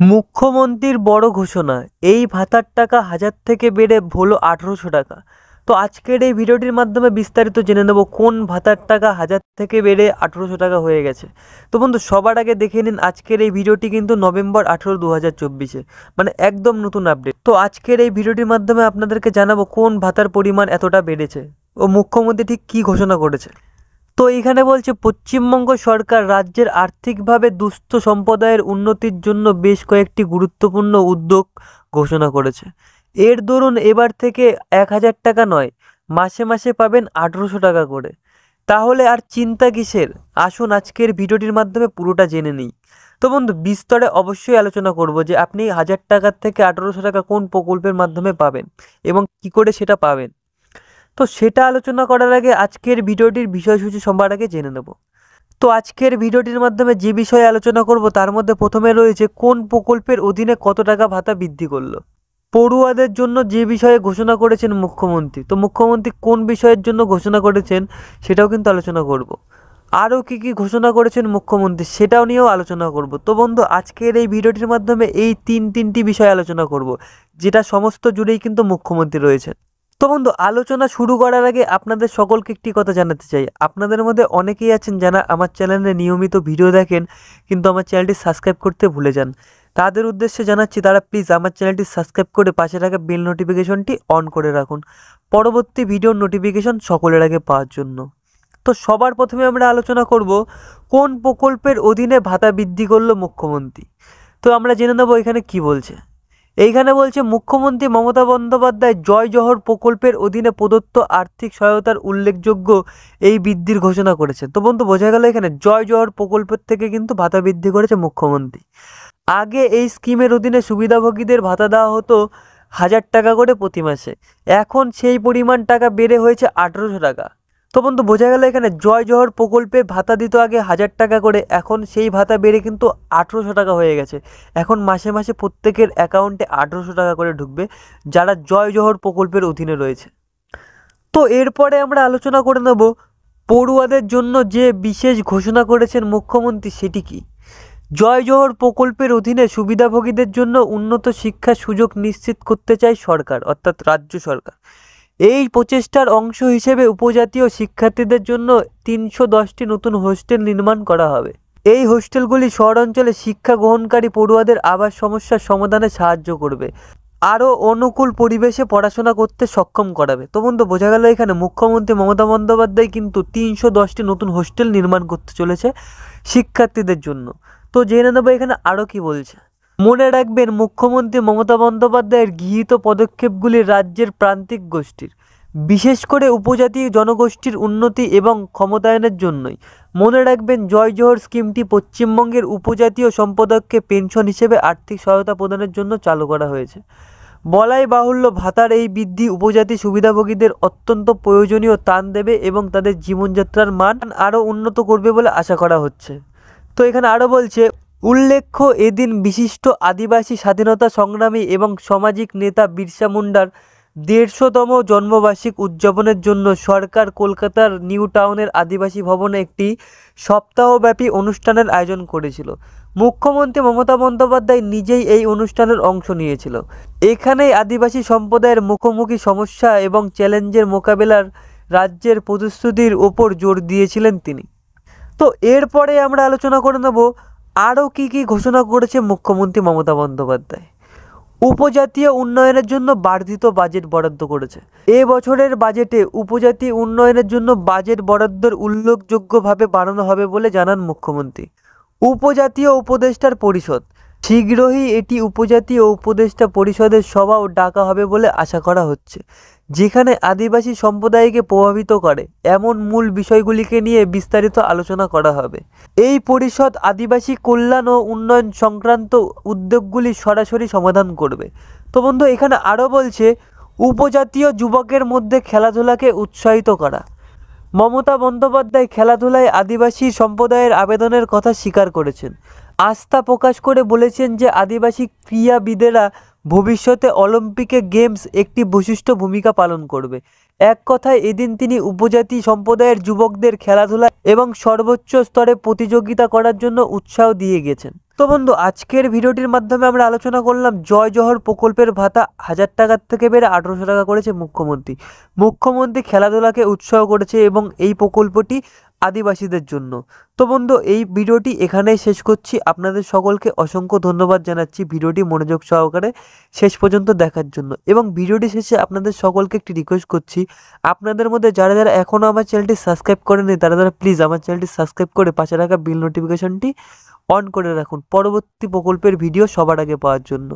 মুখ্যমন্ত্রীর বড় ঘোষণা, এই ভাতার টাকা 1000 থেকে বেড়ে হলো 1800 টাকা। তো আজকের এই ভিডিওটির মাধ্যমে বিস্তারিত জেনে নেব কোন ভাতার টাকা 1000 থেকে বেড়ে 1800 টাকা হয়ে গেছে। তো বন্ধু, সবার আগে দেখে নিন আজকের এই ভিডিওটি কিন্তু নভেম্বর 18, 2024, মানে একদম নতুন আপডেট। তো আজকের এই ভিডিওটির মাধ্যমে আপনাদেরকে জানাবো কোন ভাতার পরিমাণ এতটা বেড়েছে ও মুখ্যমন্ত্রী ঠিক কী ঘোষণা করেছে। তো এইখানে বলছে পশ্চিমবঙ্গ সরকার রাজ্যের আর্থিকভাবে দুস্থ সম্প্রদায়ের উন্নতির জন্য বেশ কয়েকটি গুরুত্বপূর্ণ উদ্যোগ ঘোষণা করেছে। এর দরুন এবার থেকে 1000 টাকা নয়, মাসে মাসে পাবেন 1800 টাকা করে। তাহলে আর চিন্তা কিসের? আসুন আজকের ভিডিওটির মাধ্যমে পুরোটা জেনে নিই। তো বন্ধু, বিস্তরে অবশ্যই আলোচনা করব যে আপনি 1000 টাকার থেকে 1800 টাকা কোন প্রকল্পের মাধ্যমে পাবেন এবং কি করে সেটা পাবেন। তো সেটা আলোচনা করার আগে আজকের ভিডিওটির বিষয়সূচি সবার আগে জেনে নেব। তো আজকের ভিডিওটির মাধ্যমে যে বিষয়ে আলোচনা করব তার মধ্যে প্রথমে রয়েছে কোন প্রকল্পের অধীনে কত টাকা ভাতা বৃদ্ধি করলো। পড়ুয়াদের জন্য যে বিষয়ে ঘোষণা করেছেন মুখ্যমন্ত্রী, তো মুখ্যমন্ত্রী কোন বিষয়ের জন্য ঘোষণা করেছেন সেটাও কিন্তু আলোচনা করব। আরও কী কী ঘোষণা করেছেন মুখ্যমন্ত্রী সেটাও নিয়েও আলোচনা করব। তো বন্ধু, আজকের এই ভিডিওটির মাধ্যমে এই তিনটি বিষয় আলোচনা করব, যেটা সমস্ত জুড়েই কিন্তু মুখ্যমন্ত্রী রয়েছেন। তো বন্ধু, আলোচনা শুরু করার আগে আপনাদের সকলকে একটি কথা জানাতে চাই। আপনাদের মধ্যে অনেকেই আছেন যারা আমার চ্যানেলে নিয়মিত ভিডিও দেখেন কিন্তু আমার চ্যানেলটি সাবস্ক্রাইব করতে ভুলে যান। তাদের উদ্দেশ্যে জানাচ্ছি তারা প্লিজ আমার চ্যানেলটি সাবস্ক্রাইব করে পাশে থাকা বেল নোটিফিকেশনটি অন করে রাখুন পরবর্তী ভিডিওর নোটিফিকেশন সকলের আগে পাওয়ার জন্য। তো সবার প্রথমে আমরা আলোচনা করব কোন প্রকল্পের অধীনে ভাতা বৃদ্ধি করলো মুখ্যমন্ত্রী। তো আমরা জেনে নেব এখানে কি বলছে। এইখানে বলছে মুখ্যমন্ত্রী মমতা বন্দ্যোপাধ্যায় জয় জোহর প্রকল্পের অধীনে প্রদত্ত আর্থিক সহায়তার উল্লেখযোগ্য এই বৃদ্ধির ঘোষণা করেছেন। তো বন্ধু, বোঝা গেল এখানে জয় জোহর প্রকল্পের থেকে কিন্তু ভাতা বৃদ্ধি করেছে মুখ্যমন্ত্রী। আগে এই স্কিমের অধীনে সুবিধাভোগীদের ভাতা দেওয়া হতো 1000 টাকা করে প্রতি মাসে, এখন সেই পরিমাণ টাকা বেড়ে হয়েছে 1800 টাকা। তো বন্ধু, বোঝা গেল এখানে জয় জোহর প্রকল্পে ভাতা দিত আগে 1000 টাকা করে, এখন সেই ভাতা বেড়ে কিন্তু 1800 টাকা হয়ে গেছে। এখন মাসে মাসে প্রত্যেকের অ্যাকাউন্টে 1800 টাকা করে ঢুকবে যারা জয় জোহর প্রকল্পের অধীনে রয়েছে। তো এরপরে আমরা আলোচনা করে নেব পড়ুয়াদের জন্য যে বিশেষ ঘোষণা করেছেন মুখ্যমন্ত্রী সেটি কি। জয় জোহর প্রকল্পের অধীনে সুবিধাভোগীদের জন্য উন্নত শিক্ষার সুযোগ নিশ্চিত করতে চায় সরকার, অর্থাৎ রাজ্য সরকার। এই প্রচেষ্টার অংশ হিসেবে উপজাতীয় শিক্ষার্থীদের জন্য 310টি নতুন হোস্টেল নির্মাণ করা হবে। এই হোস্টেলগুলি শহরাঞ্চলে শিক্ষা গ্রহণকারী পড়ুয়াদের আবাস সমস্যার সমাধানে সাহায্য করবে, আরও অনুকূল পরিবেশে পড়াশোনা করতে সক্ষম করাবে। তো বন্ধু, বোঝা গেল এখানে মুখ্যমন্ত্রী মমতা বন্দ্যোপাধ্যায় কিন্তু 310টি নতুন হোস্টেল নির্মাণ করতে চলেছে শিক্ষার্থীদের জন্য। তো জেনে নেবো এখানে আরও কি বলছে। মনে রাখবেন, মুখ্যমন্ত্রী মমতা বন্দ্যোপাধ্যায়ের গৃহীত পদক্ষেপগুলি রাজ্যের প্রান্তিক গোষ্ঠীর, বিশেষ করে উপজাতি জনগোষ্ঠীর উন্নতি এবং ক্ষমতায়নের জন্যই। মনে রাখবেন, জয় জোহর স্কিমটি পশ্চিমবঙ্গের উপজাতীয় সম্প্রদায়কে পেনশন হিসেবে আর্থিক সহায়তা প্রদানের জন্য চালু করা হয়েছে। বলাই বাহুল্য, ভাতার এই বৃদ্ধি উপজাতি সুবিধাভোগীদের অত্যন্ত প্রয়োজনীয় ত্রাণ দেবে এবং তাদের জীবনযাত্রার মান আরও উন্নত করবে বলে আশা করা হচ্ছে। তো এখানে আরও বলছে, উল্লেখ্য এদিন বিশিষ্ট আদিবাসী স্বাধীনতা সংগ্রামী এবং সামাজিক নেতা বিরসা মুন্ডার 150তম জন্মবার্ষিকী উদযাপনের জন্য সরকার কলকাতার নিউ টাউনের আদিবাসী ভবনে একটি সপ্তাহব্যাপী অনুষ্ঠানের আয়োজন করেছিল। মুখ্যমন্ত্রী মমতা বন্দ্যোপাধ্যায় নিজেই এই অনুষ্ঠানের অংশ নিয়েছিল। এখানেই আদিবাসী সম্প্রদায়ের মুখোমুখি সমস্যা এবং চ্যালেঞ্জের মোকাবেলার রাজ্যের প্রতিশ্রুতির ওপর জোর দিয়েছিলেন তিনি। তো এরপরে আমরা আলোচনা করে নেব আরও কী কী ঘোষণা করেছে মুখ্যমন্ত্রী মমতা বন্দ্যোপাধ্যায়। উপজাতীয় উন্নয়নের জন্য বর্ধিত বাজেট বরাদ্দ করেছে। এ বছরের বাজেটে উপজাতি উন্নয়নের জন্য বাজেট বরাদ্দের উল্লেখযোগ্যভাবে বাড়ানো হবে বলে জানান মুখ্যমন্ত্রী। উপজাতীয় উপদেষ্টার পরিষদ, শীঘ্রই এটি উপজাতি ও উপদেষ্টা পরিষদের সভাও ডাকা হবে বলে আশা করা হচ্ছে, যেখানে আদিবাসী সম্প্রদায়কে প্রভাবিত করে এমন মূল বিষয়গুলিকে নিয়ে বিস্তারিত আলোচনা করা হবে। এই পরিষদ আদিবাসী কল্যাণ ও উন্নয়ন সংক্রান্ত উদ্যোগগুলি সরাসরি সমাধান করবে। তো বন্ধু, এখানে আরও বলছে উপজাতীয় যুবকের মধ্যে খেলাধুলাকে উৎসাহিত করা। মমতা বন্দ্যোপাধ্যায় খেলাধুলায় আদিবাসী সম্প্রদায়ের আবেদনের কথা স্বীকার করেছেন। আস্থা প্রকাশ করে বলেছেন যে আদিবাসী ক্রীড়াবিদেরা ভবিষ্যতে অলিম্পিকে গেমস একটি বিশিষ্ট ভূমিকা পালন করবে। এক কথায় এদিন তিনি উপজাতি সম্প্রদায়ের যুবকদের খেলাধুলা এবং সর্বোচ্চ স্তরে প্রতিযোগিতা করার জন্য উৎসাহ দিয়ে গেছেন। তো বন্ধু, আজকের ভিডিওটির মাধ্যমে আমরা আলোচনা করলাম জয় জোহর প্রকল্পের ভাতা 1000 টাকার থেকে বেড়ে 1800 টাকা করেছে মুখ্যমন্ত্রী খেলাধুলাকে উৎসাহ করেছে এবং এই প্রকল্পটি আদিবাসীদের জন্য। তো বন্ধু, এই ভিডিওটি এখানেই শেষ করছি। আপনাদের সকলকে অসংখ্য ধন্যবাদ জানাচ্ছি ভিডিওটি মনোযোগ সহকারে শেষ পর্যন্ত দেখার জন্য। এবং ভিডিওটি শেষে আপনাদের সকলকে একটি রিকোয়েস্ট করছি, আপনাদের মধ্যে যারা যারা এখনও আমার চ্যানেলটি সাবস্ক্রাইব করেনি তারা প্লিজ আমার চ্যানেলটি সাবস্ক্রাইব করে পাশে রাখা বেল নোটিফিকেশনটি অন করে রাখুন পরবর্তী প্রকল্পের ভিডিও সবার আগে পাওয়ার জন্য।